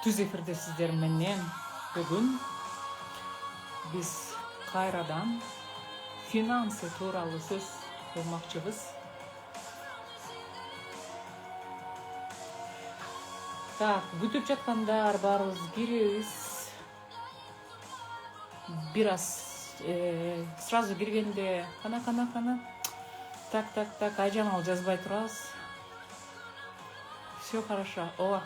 Түз эфирде сиздер менен бүгүн биз кайрадан финансы тууралуу сөз кылмакчыбыз. Так, күтүп жаткандар баарыбыз киребиз. Бир аз сразу киргенде кана. Так, Айжамал жазбай турабыз. Все хорошо. О.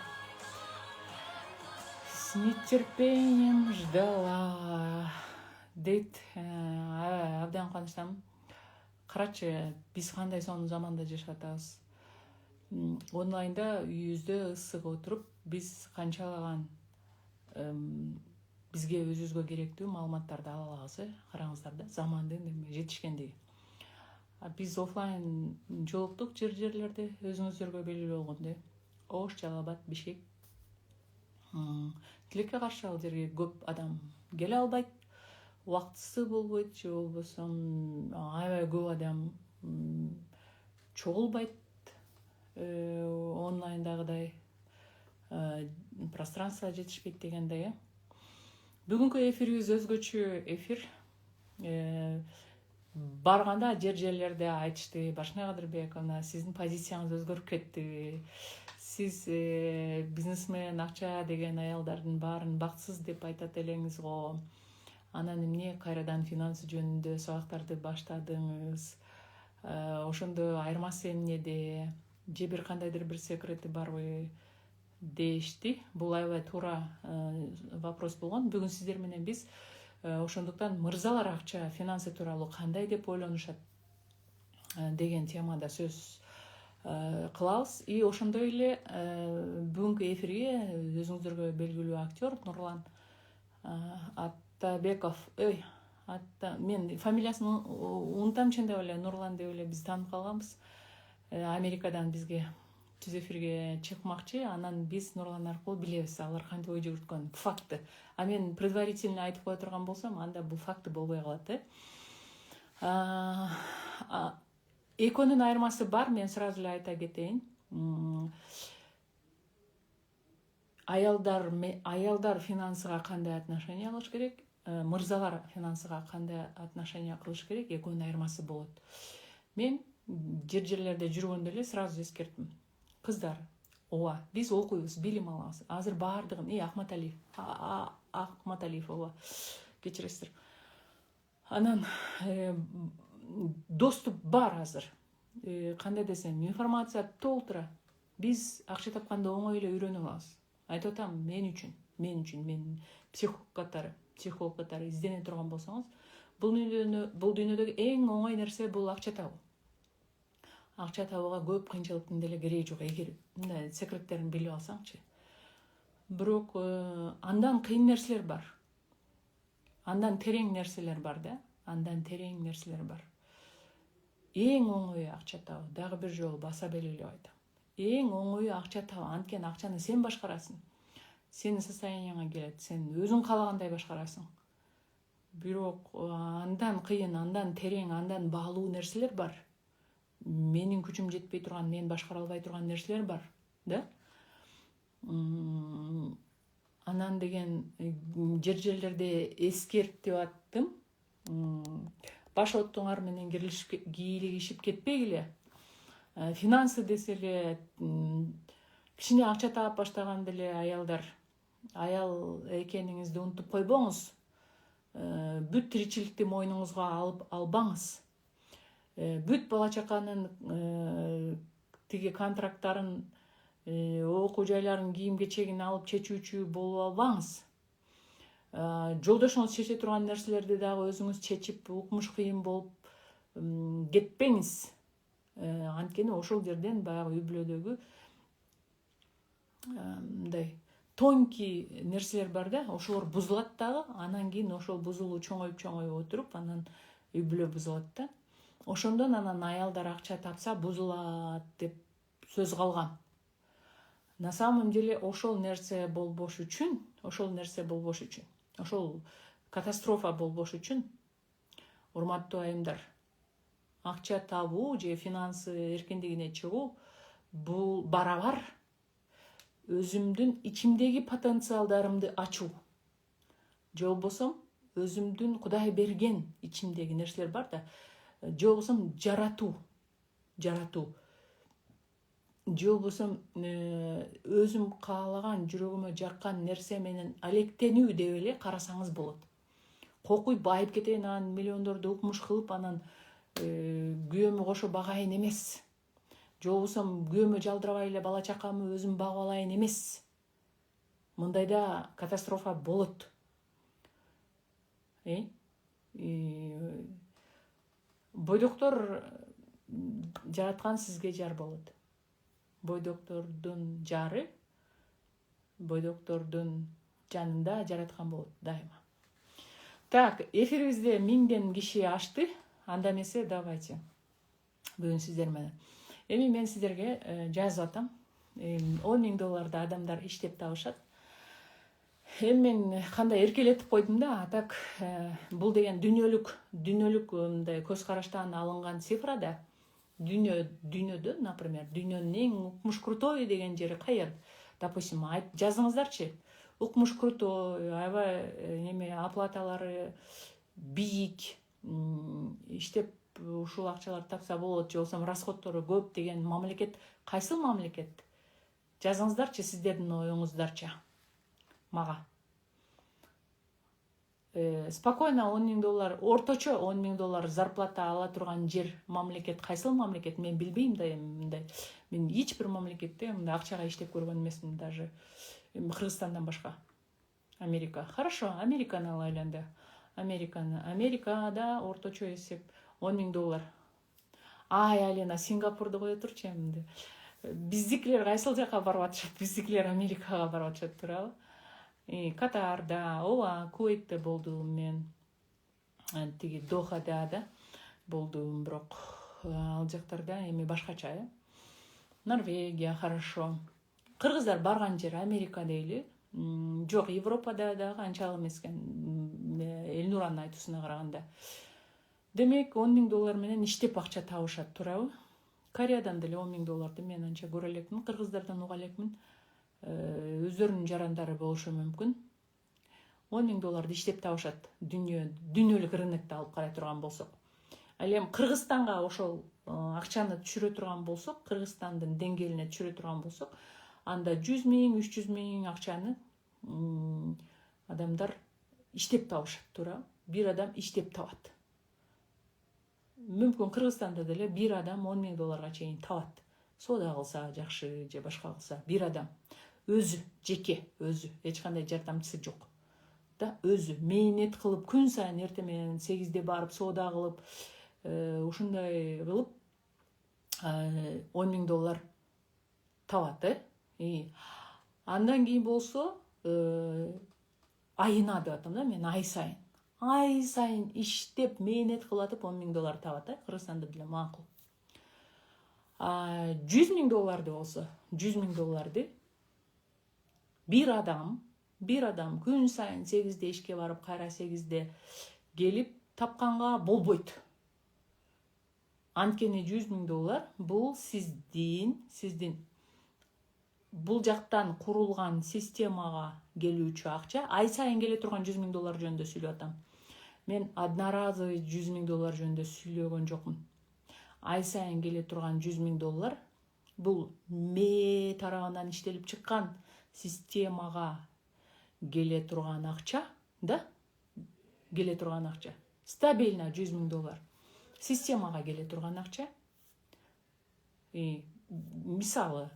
С нетерпением ждала. Дейт, абдан кубанычтамын. Карачы, биз кандай сонун заманда жашап атабыз. Онлайнда үйүбүздө ысык отуруп, биз канчалаган бизге өзүбүзгө керектүү маалыматтарды ала алабыз, караңыздар да, замандын эме жетишкендиги. Биз офлайн жолуктук жерлерде, өзүңүздөргө белгилүү болгондой. Ош, Жалал Абад, Бишкек. Тилекке каршы ал жерге көп адам келе албайт, убактысы болбойт, же болбосо аябай көп адам чогулбайт онлайндагыдай, пространство жетишпейт дегендей. Бүгүнкү эфирибиз өзгөчө эфир. Барганда жерлерде айтышты, Башмай Кадырбековна, сиздин позицияңыз өзгөрүп кетти. Сиз бизнесмен, акча деген аялдардын баарын бактсыз деп айтат элеңиз го. Анан эмне кайрадан финансы жөнүндө сабактарды баштадыңыз? Ошондо айырмасы эмнеде? Же бир кандайдыр бир секрети барбы дешти. Бул аябай туура вопрос болгон. Бүгүн сиздер менен биз ошондуктан мырзалар акча, финансы тууралуу кандай деп ойлонушат деген темада сөз кылабыз. И ошондой эле бүгүнкү эфирге өзүңүздөргө белгилүү актер Нурлан Аттабеков, мен фамилиясын унутам деп эле, Нурлан деп эле биз таанып калганбыз. Америкадан бизге түз эфирге чыкмакчы, анан биз Нурлан аркылуу билебиз алар кантип ой жүгүрткөн факты. Мен предварительно айтып кое турган болсом, анда бул факты болбой калат. Экөөнүн айырмасы бар, мен сразу эле айта кетейин. Аялдар финансыга кандай отношение кылыш керек, мырзалар финансыга кандай отношение кылыш керек, экөөнүн айырмасы болот. Мен жерлерде жүргөндө эле сразу эскерттим. Кыздар, ооба, биз окуйбуз, билим алабыз. Азыр баардыгын, Ахматалиев, ооба, кечиресиздер. Анан доступ бар азыр. Кандай десем, информация толтура. Биз акча тапканда оңой эле үйрөнүп алабыз. Айтып атам, мен үчүн психолог катары издене турган болсоңуз, бул дүйнөдөгү эң оңой нерсе бул акча табуу. Акча табууга көп кыйынчылыктын деле кереги жок, эгер мындай секреттерин билип алсаңчы. Бирок андан кыйын нерселер бар. Андан терең нерселер бар да. Эң оңою акча табуу. Дагы бир жолу баса белгилеп айтам. Эң оңою акча табуу. Анткени акчаны сен башкарасың. Сенин состоянияңа келет. Сен өзүң каалагандай башкарасың. Бирок андан кыйын, андан терең, андан баалуу нерселер бар. Менин күчүм жетпей турган, мен башкара албай турган нерселер бар, да? Анан деген жерлерде эскертип аттым. Баш оттуңар менен кийлигишип кетпегиле. Финансы деселе, кичине акча таап баштаганда эле аял экениңизди унутуп койбоңуз. Бүт тиричиликти мойнуңузга алып албаңыз. Бүт бала чаканын тиги контракттарын, окуу жайларын, кийим кечегин алып чечүүчү болуп албаңыз. Жолдошуңуз чече турган нерселерди дагы өзүңүз чечип, укмуш кыйын болуп кетпеңиз. Анткени ошол жерден баягы үй-бүлөдөгү мындай тонкий нерселер бар да, ошолор бузулат дагы, анан кийин ошол бузулуу чоңоюп отуруп, анан үй-бүлө бузулат да. Ошондон анан аялдар акча тапса бузулат деп сөз калган. На самом деле ошол нерсе болбош үчүн, ошол катастрофа болбош үчүн, урматтуу айымдар, акча табуу же финансы эркиндигине чыгуу бул барабар өзүмдүн ичимдеги потенциалдарымды ачуу, же болбосо өзүмдүн Кудай берген ичимдеги нерселер бар да, же болбосо жаратуу, же болбосо өзүм каалаган, жүрөгүмө жаккан нерсе менен алектенүү деп эле карасаңыз болот. Кокуй байып кетейин, анан миллиондорду укмуш кылып, анан күйөөмө кошо багайын эмес. Же болбосо күйөөмө жалдырабай эле бала чакамы өзүм багып алайын эмес. Мындайда катастрофа болот. Бойдоктор жараткан сизге жар болот. Бойдоктордун жары бойдоктордун жанында жараткан болот дайыма. Так, эфирибизде 1000 киши ашты. Анда эмесе давайте бүгүн сиздер менен. Эми мен сиздерге жазып атам. $10,000 адамдар иштеп табышат. Эми мен кандай эркелетип койдум да, а так бул деген дүйнөлүк мындай көз караштан алынган цифра да. Дүйнөдө, например, дүйнөнүн эң укмуш крутой деген жери каер? Допустим, жазыңыздарчы. Укмуш крутой, аябай неме оплаталары бийик, иштеп ушул акчаларды тапса болот, же болбосо расходтору көп деген мамлекет кайсыл мамлекет? Жазыңыздарчы сиздердин оюңуздарча мага. Спокойно $10,000, орточо $10,000 зарплата ала турган жер мамлекет кайсыл мамлекет? Мен билбейм да мындай. Мен эч бир мамлекетте мындай акчага иштеп көргөн эмесмин, даже Кыргызстандан башка. Америка. Хорошо, Американы алайлы анда. Америкада орточо эсеп $10,000. Ай, Алена, Сингапурду кое турчу эмди. Биздикилер кайсыл жака барып атышат? Биздикилер Америкага барып атышат, туурабы? Катарда, ооба, Куweitте болдум мен. Тиги Дохада да болдум, бирок ал жактарда эми башкача, Норвегия, хорошо. Кыргыздар барган жер Америка дейли. Жок, Европада да канчалык эмес экен, Элнуранын айтуусуна караганда. Демек, $10,000 менен иштеп акча табышат, туурабы? Кореядан деле $10,000 мен анча көрө элекмин, кыргыздардан уга элекмин. Өздөрүнүн жарандары болушу мүмкүн. $10,000 иштеп табышат дүйнөлүк рынокто алып карай турган болсок. Ал эми Кыргызстанга ошол акчаны түшүрө турган болсок, Кыргызстандын деңгээлине түшүрө турган болсок, анда 100,000, 300,000 акчаны адамдар иштеп табышат, туура? Бир адам иштеп табат. Мүмкүн Кыргызстанда деле бир адам $10,000 чейин табат. Соода кылса жакшы же башка кылса, бир адам өзү, жеке өзү, эч кандай жардамчысы жок. Да, өзү мээнет кылып, күн сайын эртең менен 8-де барып соода кылып, ушундай кылып $10,000 табат, Андан кийин болсо, айына деп атам да, мен ай сайын иштеп, мээнет кылып атып $10,000 табат, Кыргызстанда деле макул. $100,000 болсо, $100,000 бир адам күн сайын 8-де ишке барып, кайра 8-де келип тапканга болбойт. Анткени $100,000 бул сиздин бул жактан курулган системага келүүчү акча. Ай сайын келе турган $100,000 жөнүндө сүйлөп атам. Мен одноразовый $100,000 жөнүндө сүйлөгөн жокмун. Ай сайын келе турган $100,000 бул ме тарабынан иштелип чыккан системага келе турган акча, да? Келе турган акча. Стабильно $100,000 системага келе турган акча. Мисалы,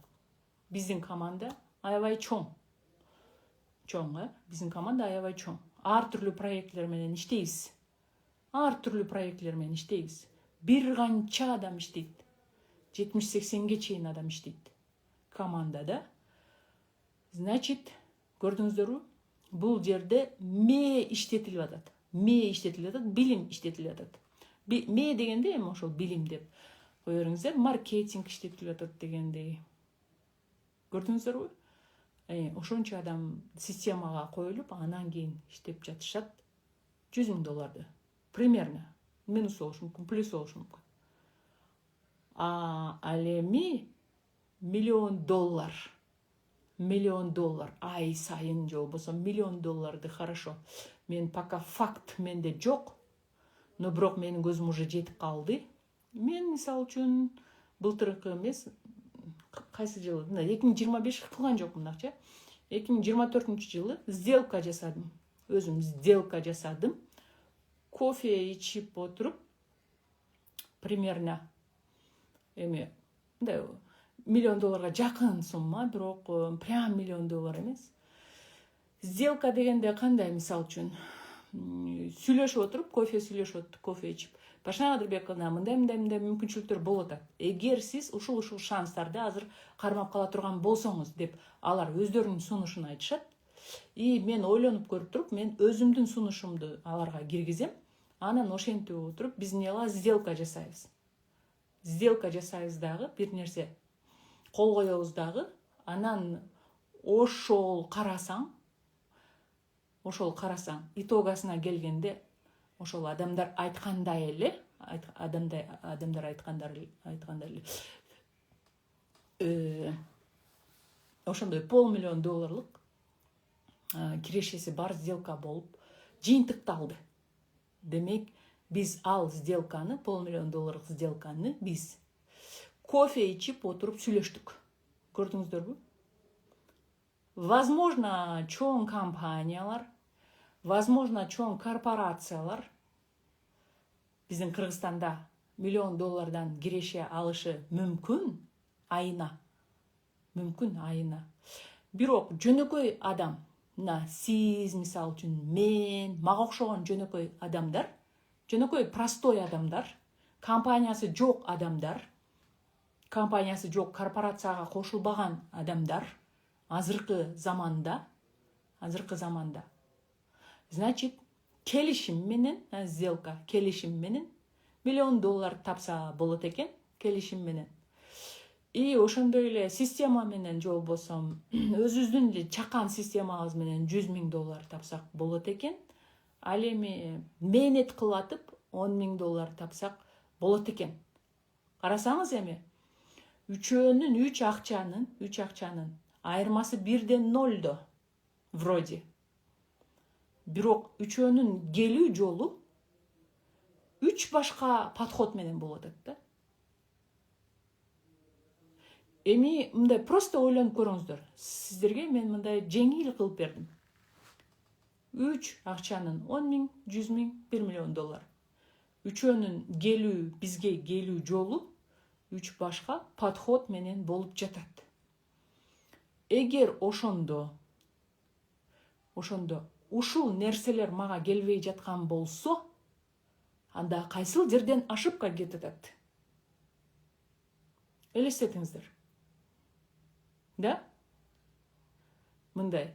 биздин команда аябай чоң, биздин команда аябай чоң. Ар түрлүү проектлер менен иштейбиз. Бир канча адам иштейт. 70-80ге чейин адам иштейт командада. Значит, көрдүңүздөрбү? Бул жерде ме иштетилип атат. Билим иштетилип атат. Ме дегенде эми ошол билим деп кое бериңиздер, маркетинг иштетилип атат дегендей. Көрдүңүздөрбү? Ошончо адам системага коюлуп, анан кийин иштеп жатышат $100,000. Примерно. Минус болушу мүмкүн, плюс болушу мүмкүн. Ал эми $1,000,000 миллион доллар ай сайын же болбосо миллион долларды хорошо. Мен пока факт менде жок. Но бирок менин көзүм уже жетип калды. Мен мисалы үчүн былтыркы эмес, кайсы жылы? 2025 кылган жокмун акча. 2024-жылы сделка жасадым. Өзүм сделка жасадым. Кофе ичип отуруп, примерно миллион долларга жакын сумма, бирок прям миллион доллар эмес. Сделка дегенде кандай, мисалы үчүн сүйлөшүп отуруп, кофе ичип, Башна Кадырбековна, мындай мүмкүнчүлүктөр болот. Эгер сиз ушул шанстарды азыр кармап кала турган болсоңуз деп алар өздөрүнүн сунушун айтышат. И мен ойлонуп көрүп туруп, мен өзүмдүн сунушумду аларга киргизем. Анан ошентип отуруп, биз эмне сделка жасайбыз. Сделка жасайбыз дагы, бир нерсе кол коебуз дагы, анан ошол карасаң, итогасына келгенде, ошол адамдар айткандай эле, адамдар айткандай эле, ошондой $500 000 кирешеси бар сделка болуп жыйынтыкталды. Демек, биз ал сделканы, $500 000 сделканы биз кофе ичип отуруп сүйлөштүк. Көрдүңүздөрбү? Возможно, чоң компаниялар, возможно, чоң корпорациялар биздин Кыргызстанда $1 000 000 киреше алышы мүмкүн айына. Бирок жөнөкөй адам, сиз, мисалы үчүн, мен, мага окшогон жөнөкөй адамдар, жөнөкөй простой адамдар, компаниясы жок адамдар, компаниясы жок корпорацияга кошулбаган адамдар азыркы заманда, значит, келишим менен, сделка, келишим менен $1 000 000 тапса болот экен, келишим менен. И ошондой эле система менен же болбосо өзүбүздүн эле чакан системабыз менен $100 000 тапсак болот экен. Ал эми мээнет кылатып $10 000 тапсак болот экен. Карасаңыз эми, үч акчанын айырмасы 1-0 вроде. Бирок үчөөнүн келүү жолу 3 башка подход менен болот да. Эми мындай просто ойлонуп көрүңүздөр. Сиздерге мен мындай жеңил кылып бердим. 3 акчанын 10 000, 100 000, $1 000 000. Үчөөнүн келүү, бизге келүү жолу 3 башка подход менен болуп жатат. Эгер ошондо ушул нерселер мага келбей жаткан болсо, анда кайсыл жерден ошибка кетип атат? Элестетиңиздер. Да? Мындай.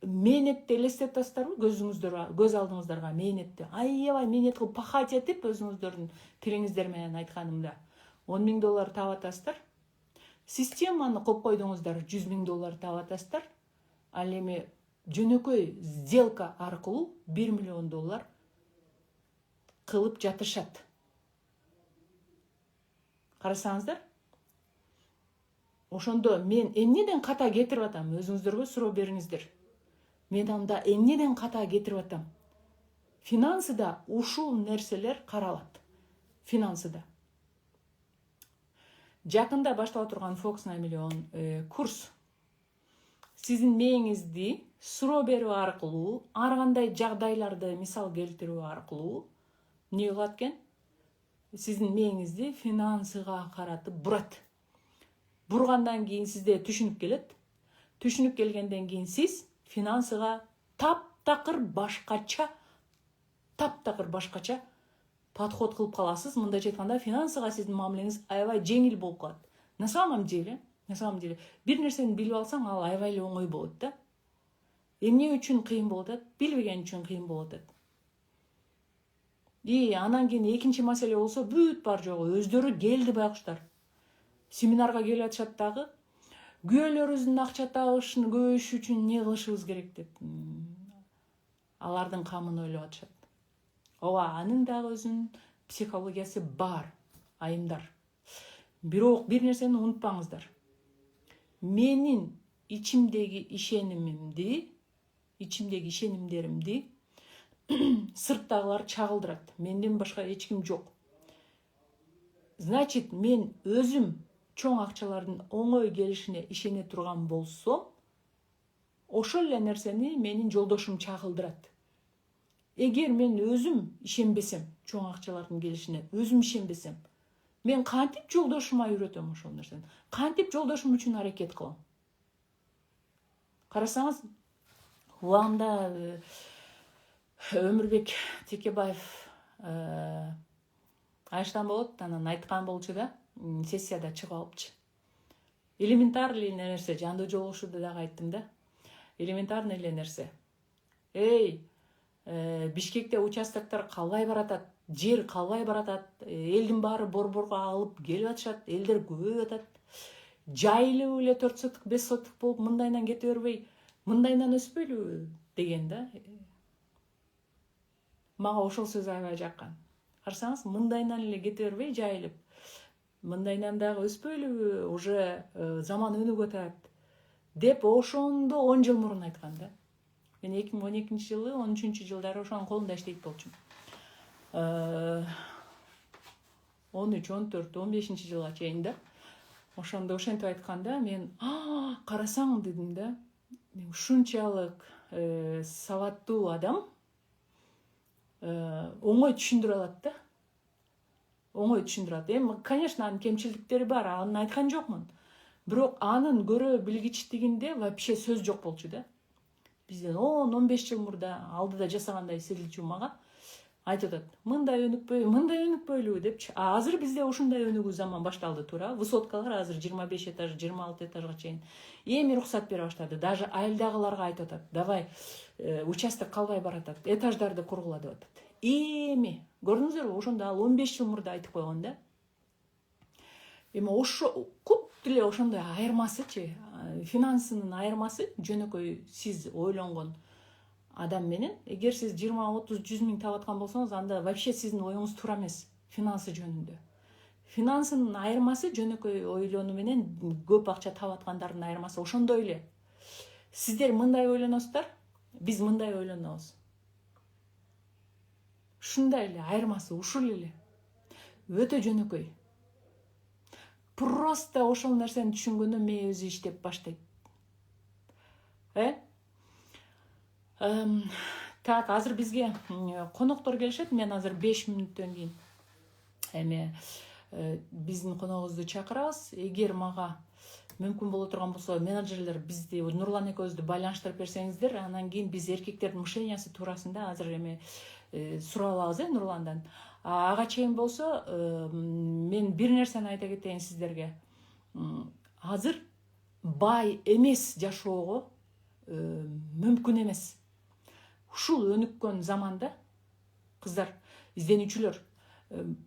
Мээнетти элестетасыздарбы? Көз алдыңыздарга мээнетти. Аябай мээнет кылып пахать этип өзүңүздөрдүн тилиңиздер менен айтканымда $10 000 таап атасыздар. Системаны коюп койдуңуздар, $100 000 таап атасыздар. Ал эми жөнөкөй сделка аркылуу $1 000 000 кылып жатышат. Карасаңыздар, ошондо мен эмнеден ката кетирип атам? Өзүңүздөргө суроо бериңиздер. Мен анда эмнеден ката кетирип атам? Финансыда ушул нерселер каралат. Финансыда. Жакында баштала турган Fox на миллион курс. Сиздин мээңизди суроо берүү аркылуу, ар кандай жагдайларды мисал келтирүү аркылуу эмне кылат экен? Сиздин мээңизди финансыга каратып бурат. Бургандан кийин сизде түшүнүп келет. Түшүнүп келгенден кийин сиз финансыга таптакыр башкача подход кылып каласыз. Мындайча айтканда, финансыга сиздин мамилеңиз аябай жеңил болуп калат. На самом деле, бир нерсени билип алсаң, ал аябай эле оңой болот да. Эмне үчүн кыйын болот атат? Билбеген үчүн кыйын болот атат. И анан кийин экинчи маселе болсо, бүт бар жогу өздөрү келди байкуштар. Семинарга келип атышат дагы. Күйөөлөрүбүздүн акча табышын көбөйүш үчүн эмне кылышыбыз керек деп. Алардын камын ойлоп атышат. Ооба, анын дагы өзүнүн психологиясы бар, айымдар. Бирок бир нерсени унутпаңыздар. Менин içimdegi işenimlerimdi sırttagылар чагылдырат. Менден башка эч ким жок. Значит, мен өзүм чоң акчалардын оңой келишине ишене турган болсом, ошол эле нерсени менин жолдошум чагылдырат. Эгер мен өзүм ишенбесем, чоң акчалардын келишине өзүм ишенбесем, мен кантип жолдошума үйрөтөм ошол нерсени? Кантип жолдошум үчүн аракет кылам? Карасаңыз, убагында Өмүрбек Текебаев Айштан болот, анан айткан болчу да, сессияда чыгып алыпчы. Элементарный нерсе, жандуу жолугушууда дагы айттым да. Элементарный эле нерсе. Бишкекте участоктор калбай баратат, жер калбай баратат, элдин баары борборго алып келип атышат, элдер көбөйүп атат. Жайылып эле 4 соток, 5 соток болуп, мындайынан кете бербей, мындайынан өспөйлүбү деген да. Мага ошол сөз аябай жаккан. Карасаңыз, мындайынан эле кете бербей, жайылып, мындайынан дагы өспөйлүбү, уже заман өнүгүп атат деп ошондо 10 жыл мурун айткан да. Мен 2012-жылы, 13-жылдары ошонун колунда иштейт болчумун. 13, 14, 15-жылга чейин да. Ошондо ошентип айтканда мен карасаң дедим да. Мен ушунчалык сабаттуу адам оңой түшүндүрө алат да. Оңой түшүндүрө алат. Эми, конечно, анын кемчиликтери бар, аны айткан жокмун. Бирок анын көрө билгичтигинде вообще сөз жок болчу да. Бизден 10-15 жыл мурда алдыда жасагандай селилчү мага айтып атат. Мындай өнүкпөйлүбү депчи. Азыр бизде ушундай өнүгүү заман башталды туура. Высоткалар азыр 25 этаж, 26 этажга чейин эми уруксат бере баштады. Даже айылдагыларга айтып атат. Давай, участок калбай баратат, этаждарды кургула деп атат. Эми көрдүңүзбү, ошондо ал 15 жыл мурда айтып койгон да. Эми ошо куп деле ошондой айырмасычы, финансынын айырмасы жөнөкөй сиз ойлонгон адам менен, эгер сиз 20, 30, 100 миң таап аткан болсоңуз, анда вообще сиздин оюңуз туура эмес финансы жөнүндө. Финансынын айырмасы жөнөкөй ойлонуу менен көп акча таап аткандардын айырмасы ошондой эле. Сиздер мындай ойлоносуздар, биз мындай ойлонобуз. Ушундай эле айырмасы ушул эле. Өтө жөнөкөй. Просто ошол нерсени түшүнгөндө мен өзү иштеп баштайт. Так, азыр бизге коноктор келишет. Мен азыр 5 мүнөттөн кийин эми биздин коногубузду чакырабыз. Эгер мага мүмкүн боло турган болсо, менеджерлер бизди Нурлан экөөбүздү байланыштырып берсеңиздер, анан кийин биз эркектердин мышлениясы туурасында азыр эми сурап алабыз Нурландан. Ага чейин болсо, мен бир нерсени айта кетейин сиздерге. Азыр бай эмес жашоого мүмкүн эмес. Ушул өнүккөн заманда, кыздар, изденүүчүлөр,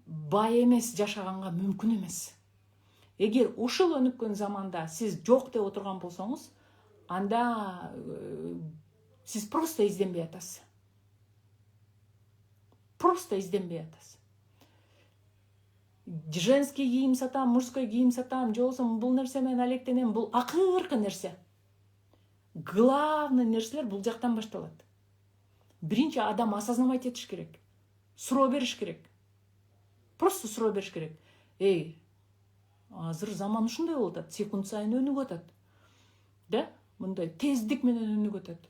бай эмес жашаганга мүмкүн эмес. Эгер ушул өнүккөн заманда сиз жок деп отурган болсоңуз, анда сиз просто изденбей атасыз. Просто изденбей атасыз. Женский кийим сатам, мужской кийим сатам, же болбосо бул нерсе менен алектенем, бул акыркы нерсе. Главный нерселер бул жактан башталат. Биринчи адам осознавать этиш керек. Суроо бериш керек. Просто суроо бериш керек. Азыр заман ушундай болуп атат, секунд сайын өнүгүп атат. Да? Мындай тездик менен өнүгүп атат.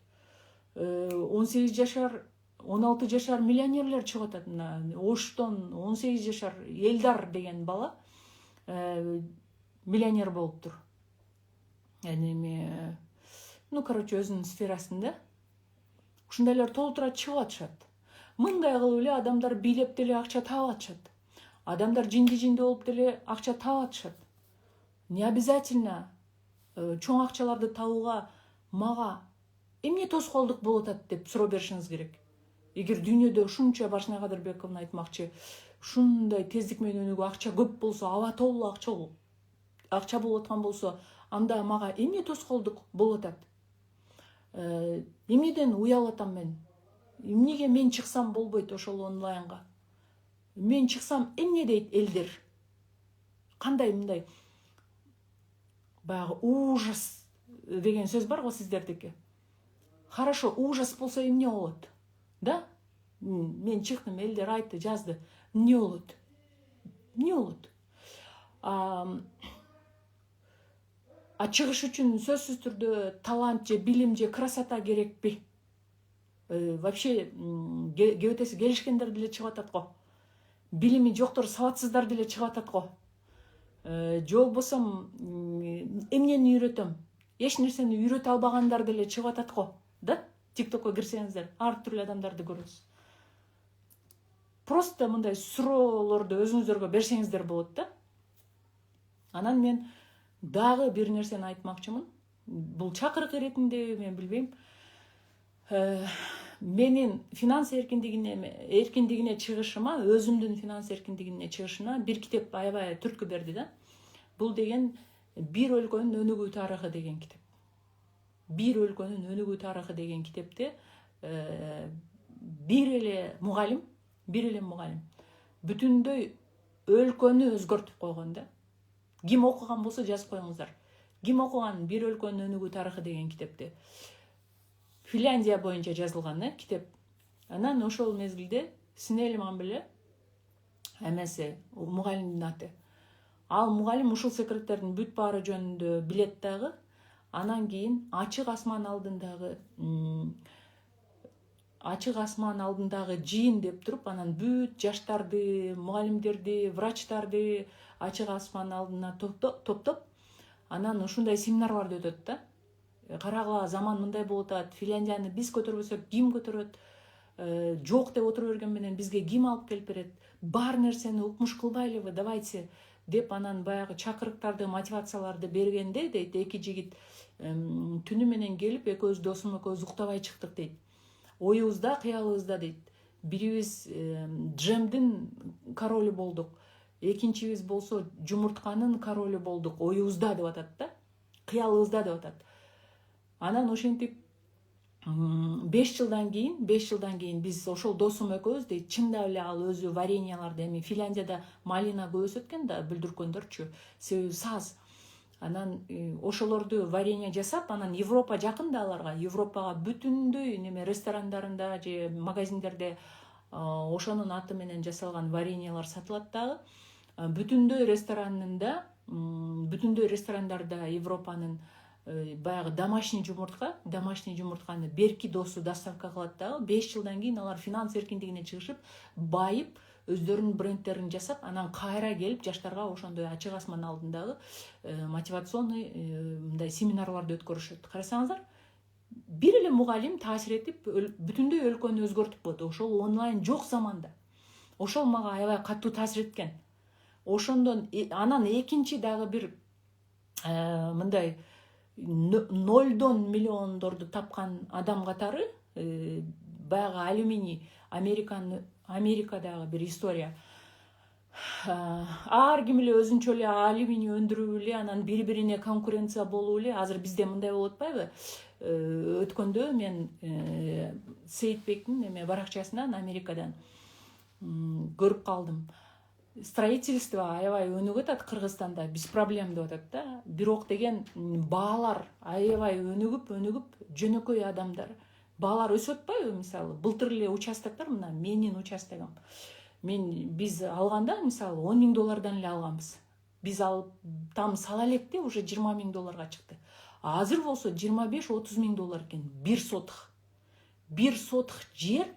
18 жашар, 16 жашар миллионерлер чыгып атат. Оштон 18 жашар Элдар деген бала миллионер болуптур. Эми, өзүнүн сферасында ушундайлар толтура чыгып атышат. Мындай кылып эле адамдар бийлеп деле акча таап атышат. Адамдар жинди болуп деле акча таап атышат. Не обязательно чоң акчаларды табууга мага эмне тоскоолдук болуп атат деп суроо беришиңиз керек. Эгер дүйнөдө ушунча Башна Кадырбековна айтмакчы, ушундай тездик менен өнүгүү акча көп болсо, аба толуу акча болуп аткан болсо, анда мага эмне тоскоолдук болуп атат? Эмнеден уялып атам мен? Эмнеге мен чыксам болбойт ошол онлайнга? Мен чыксам эмне дейт элдер? Кандай мындай баягы ужас деген сөз бар го сиздердики. Хорошо, ужас болсо эмне болот? Да? Мен чыктым, элдер айтты, жазды. Эмне болот? Эмне болот? Чыгыш үчүн сөзсүз түрдө талант же билим же красота керекпи? Вообще кебетеси келишкендер деле чыгып атат го. Билими жоктор, сабатсыздар деле чыгып атат го. Же болбосо эмнени үйрөтөм? Эч нерсени үйрөтө албагандар деле чыгып атат го. Да? TikTokко кирсеңиздер, ар түрлүү адамдарды көрөсүз. Просто мындай суроолорду өзүңүздөргө берсеңиздер болот да. Анан мен дагы бир нерсени айтмакчымын. Бул чакырык иретинде мен билбейм. Менин финанс эркиндигине чыгышыма, өзүмдүн финанс эркиндигине чыгышына бир китеп аябай түрткү берди да. Бул деген «Бир өлкөнүн өнүгүү тарыхы» деген китеп. «Бир өлкөнүн өнүгүү тарыхы» деген китепте бир эле мугалим бүтүндөй өлкөнү өзгөртүп койгон да. Ким окуган болсо жазып коюңуздар. Ким окуган «Бир өлкөнүн өнүгүү тарыхы» деген китепти? Финляндия боюнча жазылган китеп. Анан ошол мезгилде Снельман беле эмеси мугалимдин аты. Ал мугалим ушул секреттердин бүт баары жөнүндө билет дагы. Анан кийин ачык асман алдындагы жыйын деп туруп, анан бүт жаштарды, мугалимдерди, врачтарды ачык асман алдына топтоп, анан ушундай семинарларды өтөт да. Карагыла, заман мындай болуп атат, Финляндияны биз көтөрбөсөк ким көтөрөт? Жок деп отура берген менен бизге ким алып келип берет? Бар нерсени укмуш кылбайлыбы, давайте деп анан баягы чакырыктарды, мотивацияларды бергенде дейт, эки жигит түнү менен келип, экөөбүз досум экөөбүз уктабай чыктык дейт. Оюбузда, кыялыбызда дейт. Бирибиз джемдин королу болдук. Экинчибиз болсо жумуртканын королу болдук. Оюбузда деп атат да. Кыялыбызда деп атат. Анан ошентип 5 жылдан кийин биз ошол досум экөөбүз дейт, чындап эле ал өзү вареньяларды, эми Финляндияда малина көп өсөт экен да, бүлдүркөндөрчү, себеби саз. Анан ошолорду варенье жасап, анан Европа жакын да аларга. Европага бүтүндөй неме ресторандарында же магазиндерде ошонун аты менен жасалган вареньялар сатылат дагы. Бүтүндөй ресторандарда Европанын баягы домашний жумуртканы берки досу доставка кылат дагы. 5 жылдан кийин алар финанс эркиндигине чыгышып, байып, өздөрүнүн брендтерин жасап, анан кайра келип жаштарга ошондой ачык асман алдындагы мотивационный мындай семинарларды өткөрүшөт. Карасаңыздар, бир эле мугалим таасир этип, бүтүндөй өлкөнү өзгөртүп койду. Ошол онлайн жок заманда. Ошол мага аябай катуу таасир эткен. Ошондон анан экинчи дагы бир мындай нолдон миллиондорду тапкан адам катары баягы алюминий Америкадагы бир история. Ар ким эле өзүнчө эле алюминий өндүрүп эле, анан бири-бирине конкуренция болуп эле. Азыр бизде мындай болуп атпайбы? Өткөндө мен Сейитбектин баракчасынан Америкадан көрүп калдым. Строительство аябай өнүгүп атат Кыргызстанда, биз проблем деп атат да. Бирок деген баалар аябай өнүгүп, жөнөкөй адамдар. Баалар өсүп атпайбы, мисалы, былтыр эле участоктор, мына менин участогум. Биз алганда, мисалы, $10,000 эле алганбыз. Биз алып там сала электе уже $20,000 чыкты. Азыр болсо $25-30,000 экен. Бир сотых жер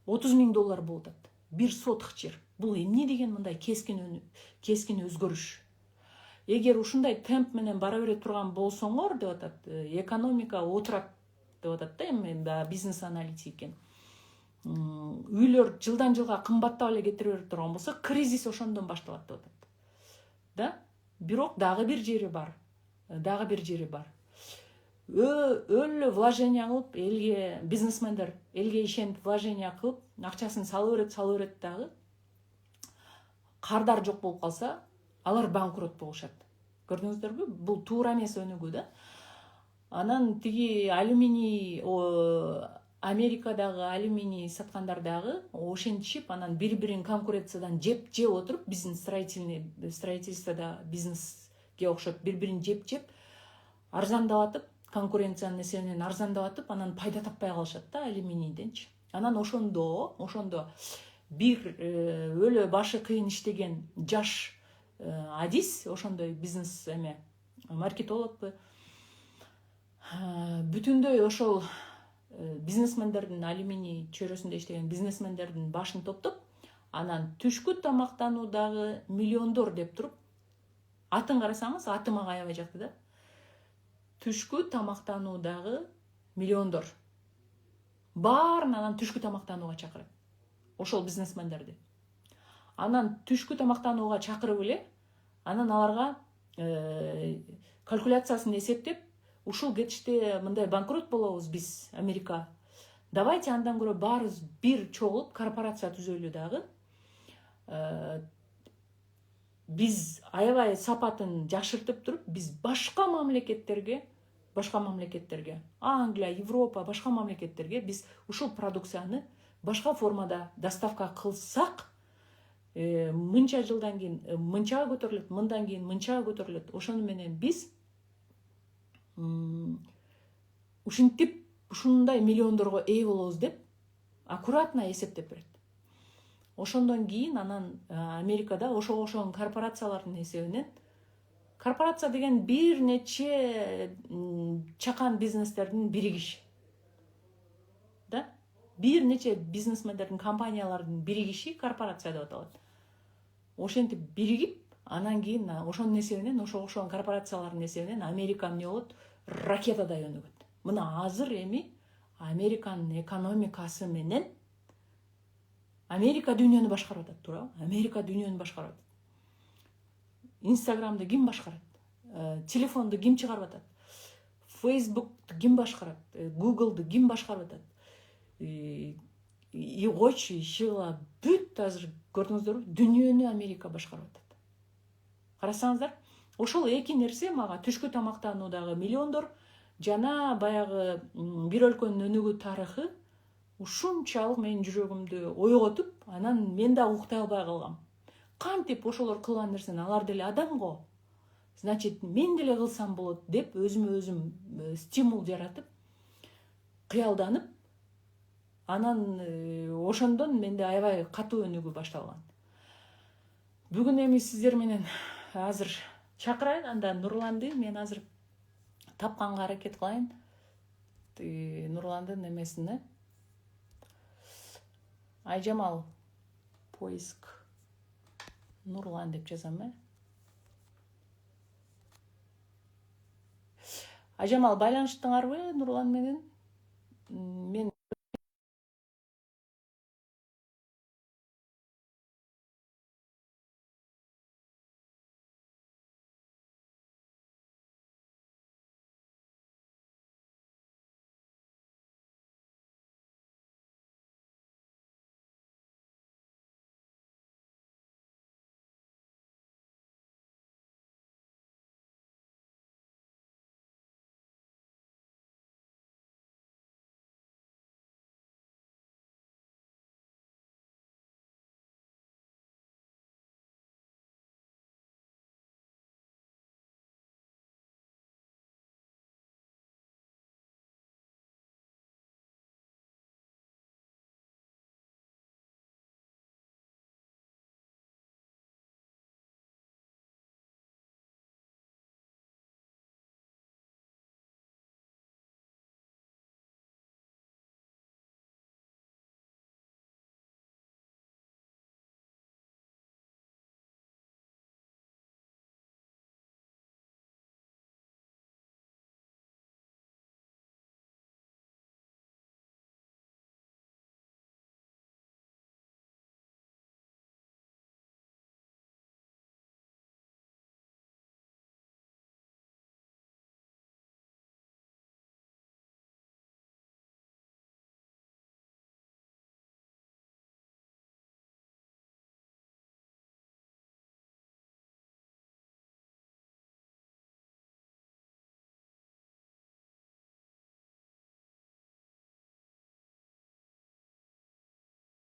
$30,000 болуп атат. Бир сотых жер. Бул эмне деген мындай кескин өзгөрүш. Эгер ушундай темп менен бара бере турган болсоңор деп атат, экономика отурат деп атат да, эми бизнес аналитик экен. Үйлөр жылдан жылга кымбаттап эле кетире берип турган болсо, кризис ошондон башталат деп атат. Да? Бирок дагы бир жери бар. Өлө вложение кылып, элге бизнесмендер элге ишенип вложение кылып, акчасын салып берет дагы. Кардар жок болуп калса, алар банкрот болушат. Көрдүңүздөрбү? Бул туура эмес өнүгүү да. Анан тиги алюминий, Америкадагы алюминий саткандар дагы ошентишип, анан бири-бирин конкуренциядан жеп отуруп, биздин строительствода бизнеске окшоп бири-бирин жеп, арзандап атып, конкуренциянын эсебинен арзандап атып, анан пайда таппай калышат да алюминийденчи. Анан ошондо бир өлө башы кыйын иштеген жаш адис, ошондой бизнес маркетологбу, бүтүндөй ошол бизнесмендердин, алюминий чөйрөсүндө иштеген бизнесмендердин башын топтоп, анан түшкү тамактануудагы миллиондор деп туруп, атын карасаңыз, аты мага аябай жакты да. Түшкү тамактануудагы миллиондор. Баарын анан түшкү тамактанууга чакырат. Ошол бизнесмендерди. Анан түшкү тамактанууга чакырып эле, анан аларга калькуляциясын эсептеп, ушул кетиште мындай банкрот болобуз биз, Америка. Давайте андан көрө баарыбыз бир чогулуп корпорация түзөлү дагы. Биз аябай сапатын жакшыртып туруп, биз башка мамлекеттерге, Англия, Европа, башка мамлекеттерге биз ушул продукцияны башка формада доставка кылсак, мынча жылдан кийин мынчага көтөрүлөт, мындан кийин мынчага көтөрүлөт. Ошону менен биз ушинтип ушундай миллиондорго ээ болобуз деп аккуратно эсептеп берет. Ошондон кийин анан Америкада ошого корпорациялардын эсебинен, корпорация деген бир нече чакан бизнестердин биригиши. Да? Бир нече бизнесмендердин, компаниялардын биригиши корпорация деп аталат. Ошентип биригип, анан кийин ошонун эсебинен, ошого корпорациялардын эсебинен Америка эмне болот? Ракетадай өнүгөт. Мына азыр эми Американын экономикасы менен Америка дүйнөнү башкарып атат, туурабы? Америка дүйнөнү башкарып атат. Инстаграмды ким башкарат? Телефонду ким чыгарып атат? Фейсбукту ким башкарат? Гуглду ким башкарып атат? Койчу, ишигала бүт азыр көрдүңүздөрбү? Дүйнөнү Америка башкарып атат. Карасаңыздар, ошол эки нерсе мага түшкү тамактануудагы миллиондор жана баягы бир өлкөнүн өнүгүү тарыхы ушунчалык менин жүрөгүмдү ойготуп, анан мен да уктай албай калгам. Кантип ошолор кылган нерсени, алар деле адам го. Значит, мен деле кылсам болот деп өзүмө өзүм стимул жаратып, кыялданып, анан ошондон менде аябай катуу өнүгүү башталган. Бүгүн эми сиздер менен азыр чакырайын, анда Нурланды мен азыр тапканга аракет кылайын. Нурландын эмесине Айжамал поиск Нурлан деп жазам, Айжамал, байланыштыңарбы Нурлан менен?